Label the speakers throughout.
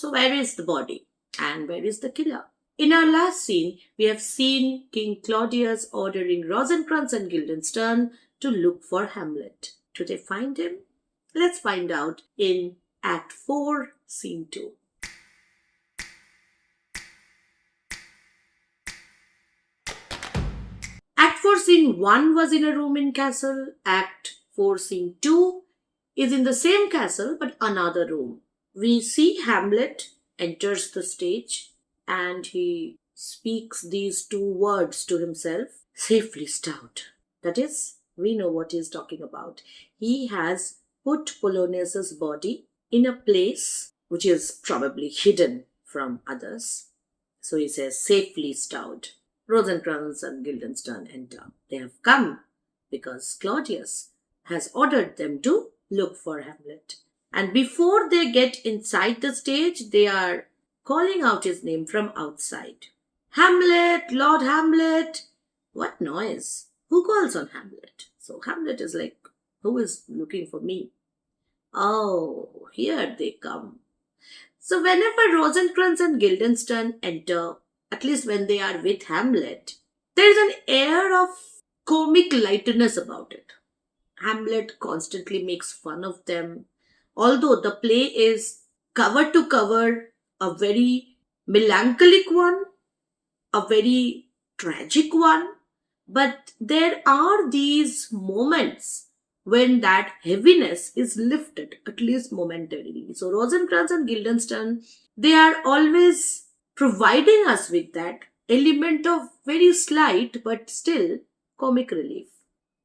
Speaker 1: So where is the body? And where is the killer? In our last scene, we have seen King Claudius ordering Rosencrantz and Guildenstern to look for Hamlet. Do they find him? Let's find out in Act 4, Scene 2. Act 4, Scene 1 was in a room in castle. Act 4, Scene 2 is in the same castle but another room. We see Hamlet enters the stage and he speaks these two words to himself, safely stout. That is, we know what he is talking about. He has put Polonius's body in a place which is probably hidden from others. So he says, safely stout. Rosencrantz and Guildenstern enter. They have come because Claudius has ordered them to look for Hamlet. And before they get inside the stage, they are calling out his name from outside. Hamlet, Lord Hamlet. What noise? Who calls on Hamlet? So Hamlet is like, who is looking for me? Oh, here they come. So whenever Rosencrantz and Guildenstern enter, at least when they are with Hamlet, there is an air of comic lightness about it. Hamlet constantly makes fun of them. Although the play is cover to cover a very melancholic one, a very tragic one, but there are these moments when that heaviness is lifted, at least momentarily. So Rosencrantz and Guildenstern, they are always providing us with that element of very slight but still comic relief.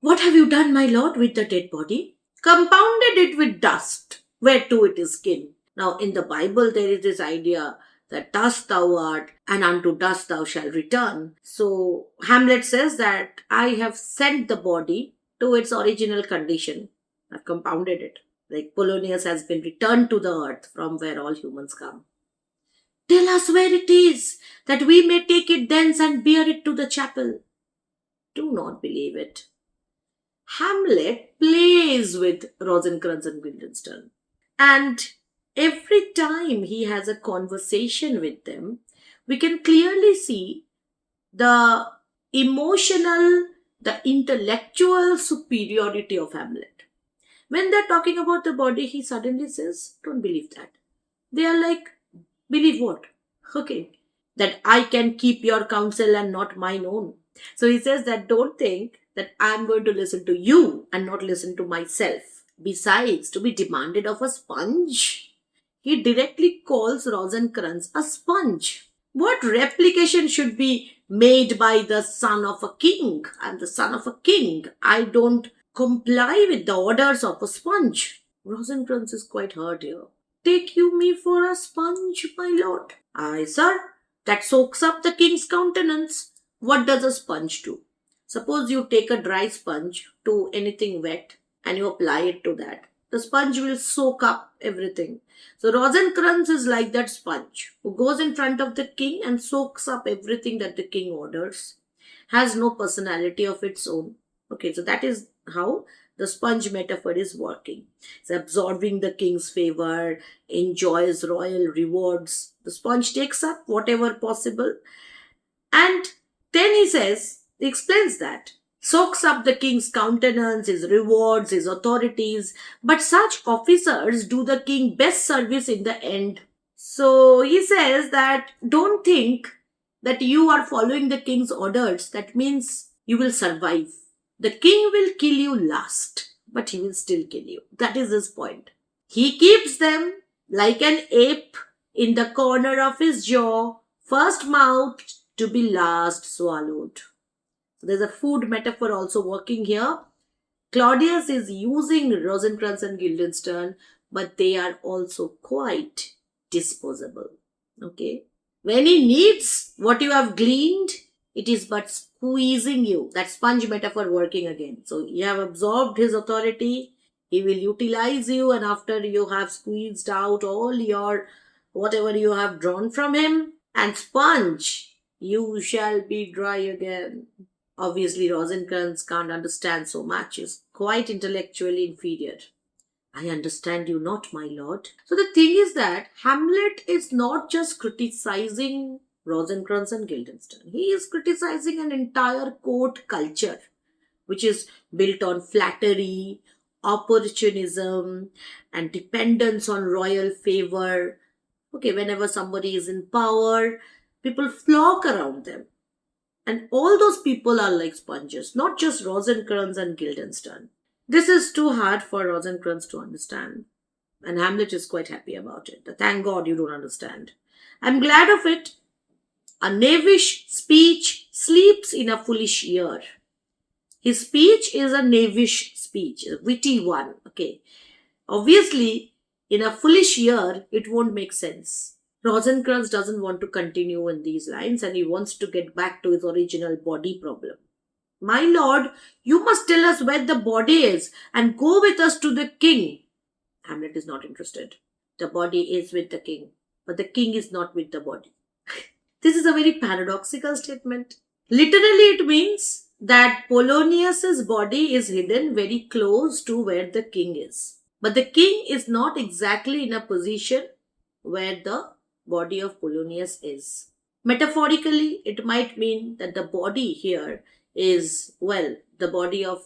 Speaker 1: What have you done, my lord, with the dead body? Compounded it with dust, whereto it is kin. Now, in the Bible, there is this idea that dust thou art, and unto dust thou shalt return. So, Hamlet says that I have sent the body to its original condition. I've compounded it. Like Polonius has been returned to the earth from where all humans come. Tell us where it is, that we may take it thence and bear it to the chapel. Do not believe it. Hamlet plays with Rosencrantz and Guildenstern. And every time he has a conversation with them, we can clearly see the emotional, the intellectual superiority of Hamlet. When they're talking about the body, he suddenly says, don't believe that. They are like, believe what? Okay, that I can keep your counsel and not mine own. So he says that don't think that I'm going to listen to you and not listen to myself. Besides, to be demanded of a sponge, he directly calls Rosencrantz a sponge. What replication should be made by the son of a king? I'm the son of a king. I don't comply with the orders of a sponge. Rosencrantz is quite hurt here. Take you me for a sponge, my lord? Aye, sir. That soaks up the king's countenance. What does a sponge do? Suppose you take a dry sponge to anything wet and you apply it to that. The sponge will soak up everything. So Rosencrantz is like that sponge who goes in front of the king and soaks up everything that the king orders. Has no personality of its own. Okay, so that is how the sponge metaphor is working. It's absorbing the king's favor, enjoys royal rewards. The sponge takes up whatever possible. And then he explains that. Soaks up the king's countenance, his rewards, his authorities. But such officers do the king best service in the end. So he says that don't think that you are following the king's orders. That means you will survive. The king will kill you last, but he will still kill you. That is his point. He keeps them like an ape in the corner of his jaw, first mouthed to be last swallowed. So there's a food metaphor also working here. Claudius is using Rosencrantz and Guildenstern, but they are also quite disposable. Okay? When he needs what you have gleaned, it is but squeezing you. That sponge metaphor working again. So you have absorbed his authority. He will utilize you, and after you have squeezed out all your whatever you have drawn from him and sponge, you shall be dry again. Obviously, Rosencrantz can't understand so much. He's quite intellectually inferior. I understand you not, my lord. So the thing is that Hamlet is not just criticizing Rosencrantz and Guildenstern. He is criticizing an entire court culture which is built on flattery, opportunism, and dependence on royal favor. Okay, whenever somebody is in power, people flock around them. And all those people are like sponges, not just Rosencrantz and Guildenstern. This is too hard for Rosencrantz to understand. And Hamlet is quite happy about it. Thank God you don't understand. I'm glad of it. A knavish speech sleeps in a foolish ear. His speech is a knavish speech, a witty one. Okay. Obviously, in a foolish ear, it won't make sense. Rosencrantz doesn't want to continue in these lines and he wants to get back to his original body problem. My lord, you must tell us where the body is and go with us to the king. Hamlet is not interested. The body is with the king, but the king is not with the body. This is a very paradoxical statement. Literally, it means that Polonius's body is hidden very close to where the king is. But the king is not exactly in a position where the body of Polonius is. Metaphorically, it might mean that the body here is, well, the body of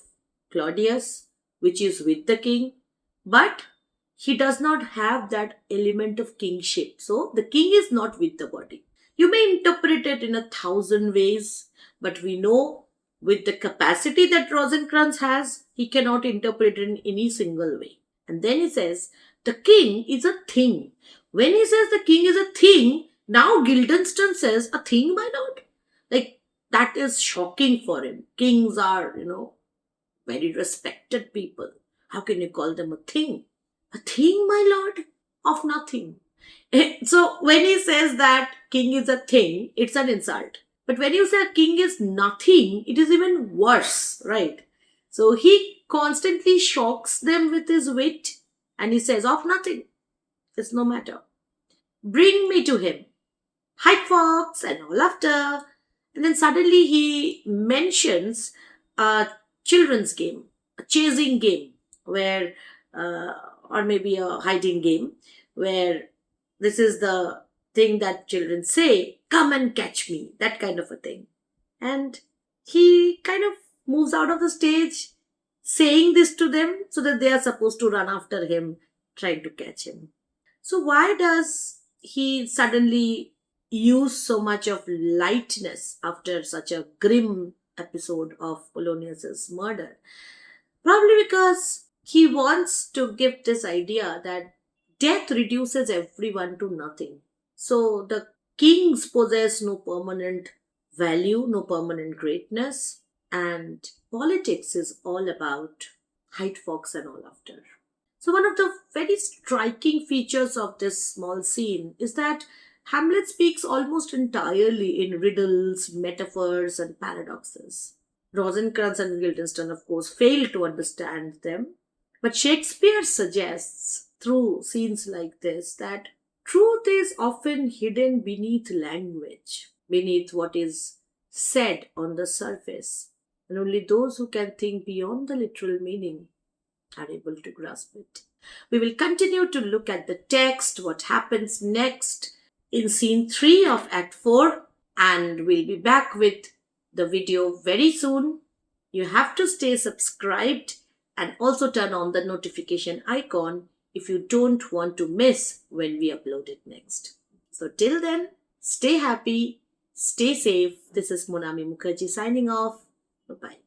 Speaker 1: Claudius, which is with the king, but he does not have that element of kingship. So the king is not with the body. You may interpret it in 1,000 ways, but we know with the capacity that Rosencrantz has, he cannot interpret it in any single way. And then he says, the king is a thing. When he says the king is a thing, now Guildenstern says, a thing, my lord? Like, that is shocking for him. Kings are, very respected people. How can you call them a thing? A thing, my lord? Of nothing. So when he says that king is a thing, it's an insult. But when you say a king is nothing, it is even worse, right? So he constantly shocks them with his wit and he says, of nothing. It's no matter. Bring me to him. Hike fox and all laughter. And then suddenly he mentions a children's game, a chasing game, where, or maybe a hiding game, where this is the thing that children say, come and catch me, that kind of a thing. And he kind of moves out of the stage saying this to them so that they are supposed to run after him, trying to catch him. So why does he suddenly use so much of lightness after such a grim episode of Polonius's murder? Probably because he wants to give this idea that death reduces everyone to nothing. So the kings possess no permanent value, no permanent greatness, and politics is all about hide fox and all after. So one of the very striking features of this small scene is that Hamlet speaks almost entirely in riddles, metaphors, and paradoxes. Rosencrantz and Guildenstern, of course, fail to understand them, but Shakespeare suggests through scenes like this that truth is often hidden beneath language, beneath what is said on the surface, and only those who can think beyond the literal meaning are able to grasp it. We will continue to look at the text, what happens next in scene 3 of Act 4, and we'll be back with the video very soon. You have to stay subscribed and also turn on the notification icon if you don't want to miss when we upload it next. So till then, stay happy, stay safe. This is Monami Mukherjee signing off. Bye-bye.